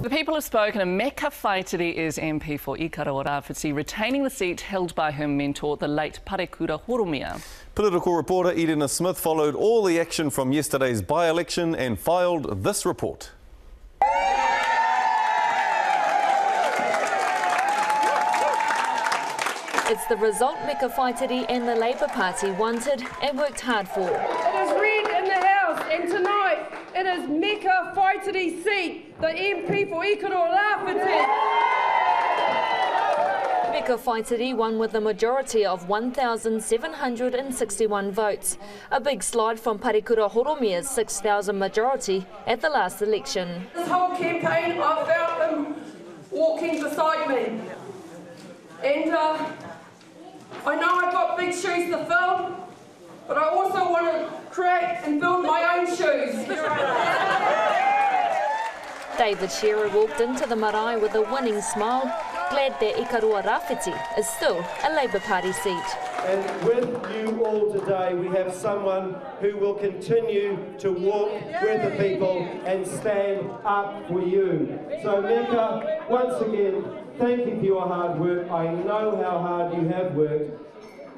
The people have spoken, and Meka Whaitiri is MP for Ikaroa Rawhiti, retaining the seat held by her mentor, the late Ikaroa Rawhiti. Political reporter Irena Smith followed all the action from yesterday's by-election and filed this report. It's the result Meka Whaitiri and the Labour Party wanted and worked hard for. It is read in the House, and tonight it is Meka Whaitiri's seat, the MP for Ikaroa Rawhiti. Meka Whaitiri won with a majority of 1,761 votes, a big slide from Ikaroa Rawhiti's 6,000 majority at the last election. This whole campaign I felt him walking beside me, and I know I've got big shoes to fill, but I also want to create and build my own shoes. David Shearer walked into the marae with a winning smile, glad that Ikaroa Rawhiti is still a Labour Party seat. And with you all today, we have someone who will continue to walk with the people and stand up for you. So Meka, once again, thank you for your hard work. I know how hard you have worked.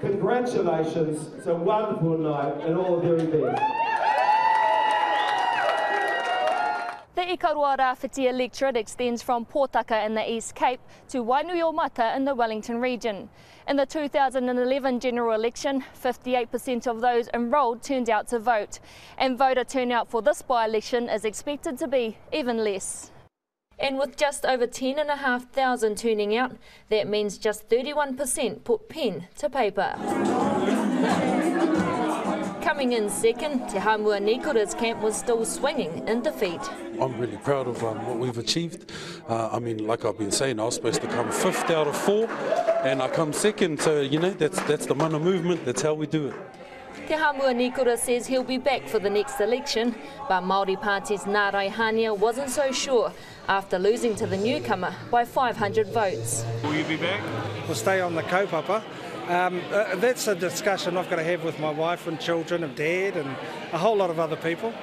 Congratulations, it's a wonderful night and all the very best. The Ikaroa Rawhiti electorate extends from Pōtaka in the East Cape to Wainuiomata in the Wellington region. In the 2011 general election, 58% of those enrolled turned out to vote, and voter turnout for this by-election is expected to be even less. And with just over 10,500 turning out, that means just 31% put pen to paper. Coming in second, Te Hamua Nikura's camp was still swinging in defeat. I'm really proud of what we've achieved. Like I've been saying, I was supposed to come 5th out of 4, and I come 2nd, so, that's the mana movement, that's how we do it. Te Hamua Nikura says he'll be back for the next election, but Māori Party's Nārai Hania wasn't so sure after losing to the newcomer by 500 votes. Will you be back? We'll stay on the kaupapa. That's a discussion I've got to have with my wife and children and Dad and a whole lot of other people.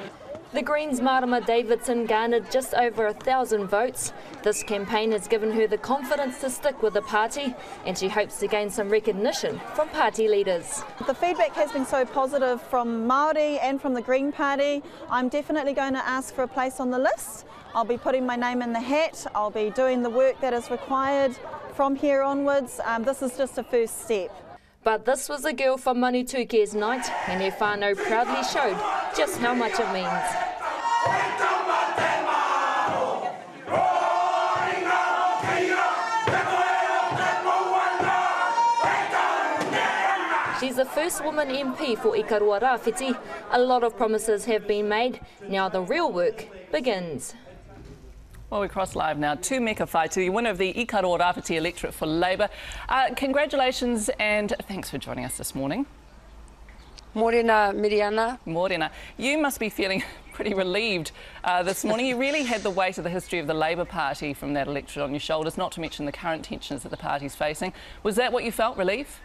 The Greens' Marama Davidson garnered just over 1,000 votes. This campaign has given her the confidence to stick with the party, and she hopes to gain some recognition from party leaders. The feedback has been so positive from Māori and from the Green Party. I'm definitely going to ask for a place on the list. I'll be putting my name in the hat. I'll be doing the work that is required from here onwards. This is just a first step. But this was a girl from Manituke's night, and her whānau proudly showed just how much it means. She's the first woman MP for Ikaroa Rawhiti. A lot of promises have been made. Now the real work begins. Well, we cross live now to Meka Whaitiri, winner of the Ikaroa Rawhiti electorate for Labour. Congratulations and thanks for joining us this morning. Morena, Miriana. Morena. You must be feeling pretty relieved this morning. You really had the weight of the history of the Labour Party from that electorate on your shoulders, not to mention the current tensions that the party's facing. Was that what you felt, relief?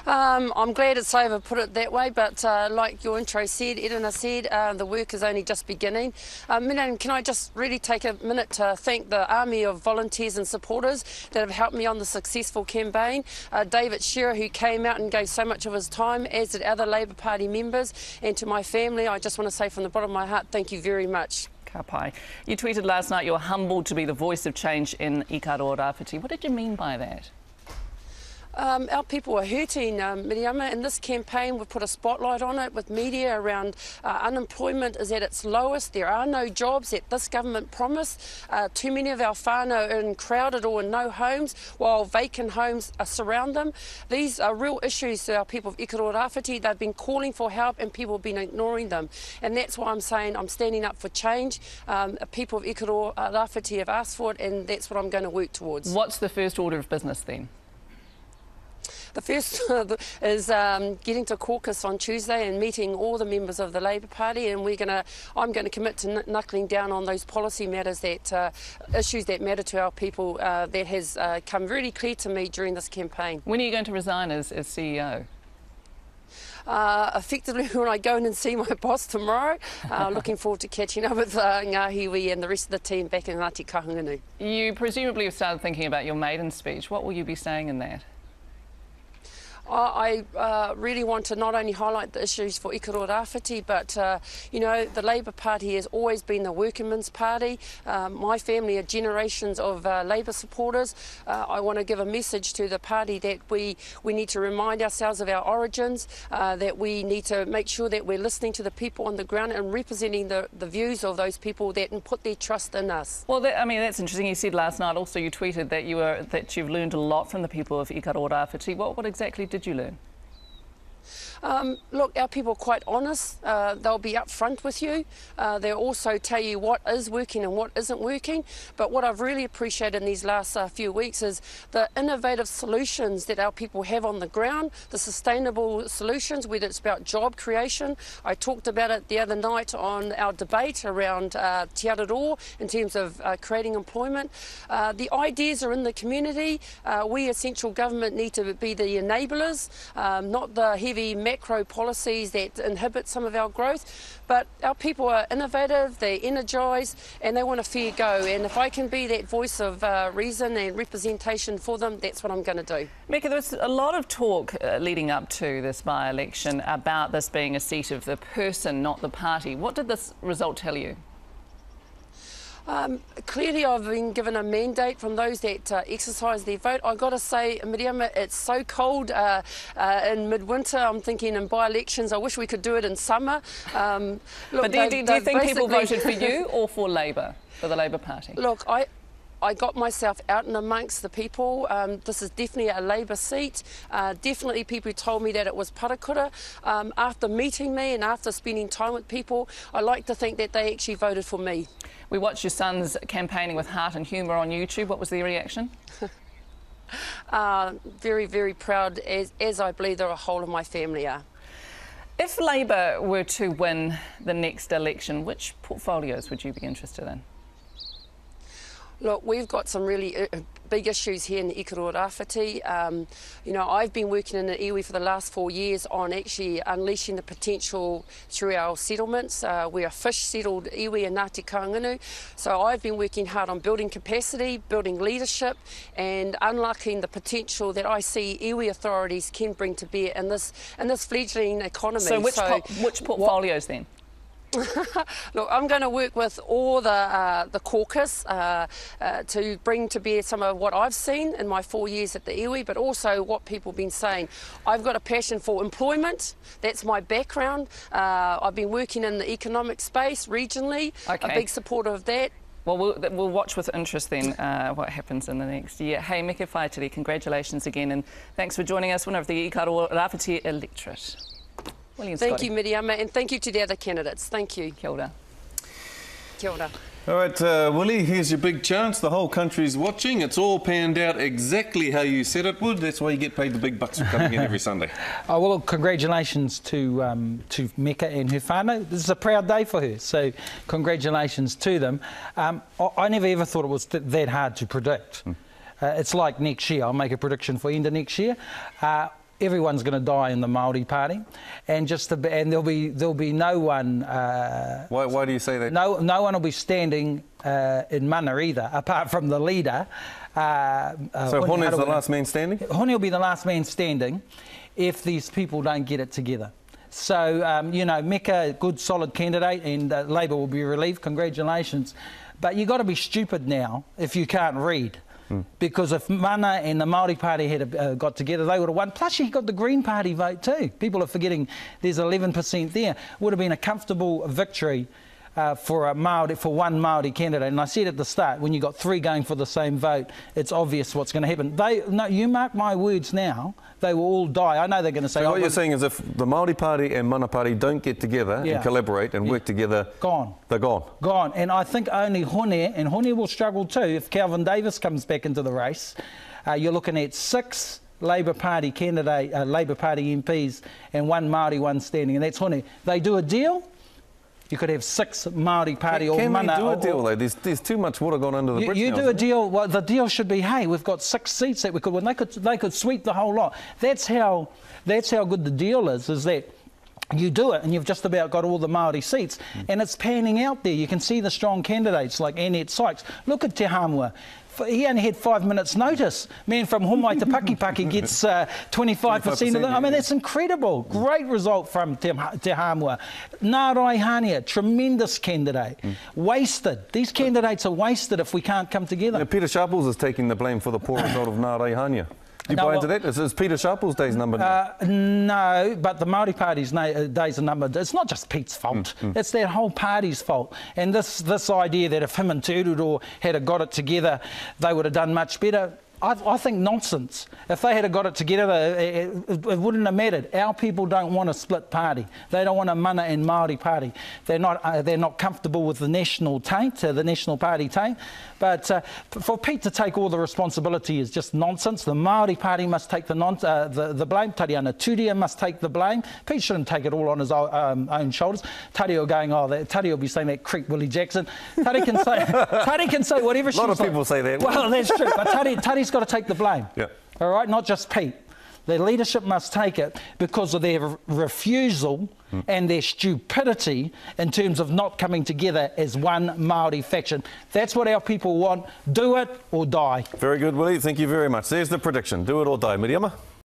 I'm glad it's over, put it that way, but like your intro said, Irena said, the work is only just beginning. Can I just really take a minute to thank the army of volunteers and supporters that have helped me on the successful campaign. David Shearer, who came out and gave so much of his time, as did other Labour Party members, and to my family, I just want to say from the bottom of my heart, thank you very much. Ka pai. You tweeted last night you were humbled to be the voice of change in Ikaroa Rawhiti. What did you mean by that? Our people are hurting, Miriama. In this campaign, we've put a spotlight on it with media around unemployment is at its lowest. There are no jobs that this government promised. Too many of our whānau are in crowded or in no homes, while vacant homes surround them. These are real issues to our people of Ikaroa Rawhiti. They've been calling for help and people have been ignoring them. And that's why I'm saying I'm standing up for change. People of Ikaroa Rawhiti have asked for it, and that's what I'm going to work towards. What's the first order of business then? The first is getting to caucus on Tuesday and meeting all the members of the Labour Party, and I'm going to commit to knuckling down on those policy matters, that issues that matter to our people. That has come really clear to me during this campaign. When are you going to resign as CEO? effectively when I go in and see my boss tomorrow. Looking forward to catching up with Ngāhiwi and the rest of the team back in Ngāti Kahungunu. You presumably have started thinking about your maiden speech. What will you be saying in that? I really want to not only highlight the issues for Ikaroa Rawhiti, but, you know, the Labour Party has always been the workingmen's party. My family are generations of Labour supporters. I want to give a message to the party that we need to remind ourselves of our origins, that we need to make sure that we're listening to the people on the ground and representing the views of those people that put their trust in us. Well, I mean, that's interesting. You said last night also, you tweeted that you've learned a lot from the people of Ikaroa Rawhiti. What exactly did you learn? Look, our people are quite honest. They'll be upfront with you. They'll also tell you what is working and what isn't working. But what I've really appreciated in these last few weeks is the innovative solutions that our people have on the ground, the sustainable solutions, whether it's about job creation. I talked about it the other night on our debate around Te Araroa in terms of creating employment. The ideas are in the community. We as central government need to be the enablers, not the heavy macro policies that inhibit some of our growth, but our people are innovative, they're energised and they want a fair go, and if I can be that voice of reason and representation for them, that's what I'm going to do. Meka, there was a lot of talk leading up to this by-election about this being a seat of the person, not the party. What did this result tell you? Clearly I've been given a mandate from those that exercise their vote. I've got to say, Miriama, it's so cold in midwinter. I'm thinking in by-elections, I wish we could do it in summer. Look, but do you think people voted for you or for Labour, for the Labour Party? Look, I got myself out and amongst the people. This is definitely a Labour seat. Definitely people told me that it was parakura. After meeting me and after spending time with people, I like to think that they actually voted for me. We watched your sons campaigning with heart and humour on YouTube. What was their reaction? Very, very proud, as I believe the whole of my family are. If Labour were to win the next election, which portfolios would you be interested in? Look, we've got some really big issues here in the Ikaroa Rawhiti. You know, I've been working in the iwi for the last 4 years on actually unleashing the potential through our settlements. We're a fish-settled iwi in Ngāti Kahungunu, so I've been working hard on building capacity, building leadership and unlocking the potential that I see iwi authorities can bring to bear in this fledgling economy. So which portfolios then? Look, I'm going to work with all the caucus to bring to bear some of what I've seen in my 4 years at the iwi, but also what people have been saying. I've got a passion for employment. That's my background. I've been working in the economic space regionally. Okay. A big supporter of that. Well, we'll watch with interest then what happens in the next year. Hey, Meka Whaitiri, congratulations again, and thanks for joining us, winner of the Ikaroa Rawhiti electorate. Thank you, Miriama, and thank you to the other candidates. Thank you. Kia ora. Kia ora. All right, Willie, here's your big chance. The whole country's watching. It's all panned out exactly how you said it would. That's why you get paid the big bucks for coming in every Sunday. Oh, well, congratulations to Meka and her whānau. This is a proud day for her, so congratulations to them. I never ever thought it was that hard to predict. It's like next year. I'll make a prediction for end of next year. Everyone's going to die in the Māori Party, and there'll be no one. Why do you say that? No one will be standing in mana either, apart from the leader. So Hone's the last man standing? Hone will be the last man standing if these people don't get it together. So you know, Meka, good solid candidate, and Labour will be relieved. Congratulations, but you've got to be stupid now if you can't read. Because if Mana and the Māori Party had got together, they would have won. Plus, you got the Green Party vote too. People are forgetting there's 11% there. Would have been a comfortable victory for one Māori candidate. And I said at the start, when you got three going for the same vote, it's obvious what's going to happen. No, you mark my words now, they will all die. I know they're going to say... So what you're saying is if the Māori Party and Mana Party don't get together and collaborate and work together... Gone. They're gone. Gone. And I think only Hone, and Hone will struggle too, if Calvin Davis comes back into the race. You're looking at 6 Labour Party Labour Party MPs and 1 Māori, 1 standing, and that's Hone. They do a deal... You could have 6 Māori Party or Mana. Can we do a deal though? There's too much water gone under the bridge. You do a deal. Well, the deal should be, hey, we've got 6 seats that we could win. They could sweep the whole lot. That's how good the deal is that you do it and you've just about got all the Māori seats, and it's panning out there. You can see the strong candidates like Annette Sykes. Look at Te Hamua. He only had 5 minutes notice. Man from Homai to Pakipaki gets 25% of them. I mean, that's incredible. Great result from Te Hamua. Ngā Raihania, tremendous candidate. Wasted. These candidates are wasted if we can't come together. Now, Peter Sharples is taking the blame for the poor result of Ngā Raihania. Do you buy into that? Is Peter Sharples' days numbered? No, but the Māori Party's days are numbered. It's not just Pete's fault. It's their whole party's fault. And this idea that if him and Te Ururo had got it together, they would have done much better, I think nonsense. If they had got it together, it wouldn't have mattered. Our people don't want a split party. They don't want a mana and Māori party. They're not comfortable with the national taint, the national party taint. But for Pete to take all the responsibility is just nonsense. The Māori party must take the blame. Tariana Turia must take the blame. Pete shouldn't take it all on his own shoulders. Tari will Tari will be saying that creep Willie Jackson. Tari can say whatever she wants. A lot of people say that. Well, that's true. But Tari's got to take the blame. Yeah. All right, not just Pete. Their leadership must take it because of their refusal and their stupidity in terms of not coming together as one Māori faction. That's what our people want. Do it or die. Very good, Willie. Thank you very much. There's the prediction. Do it or die. Miriama?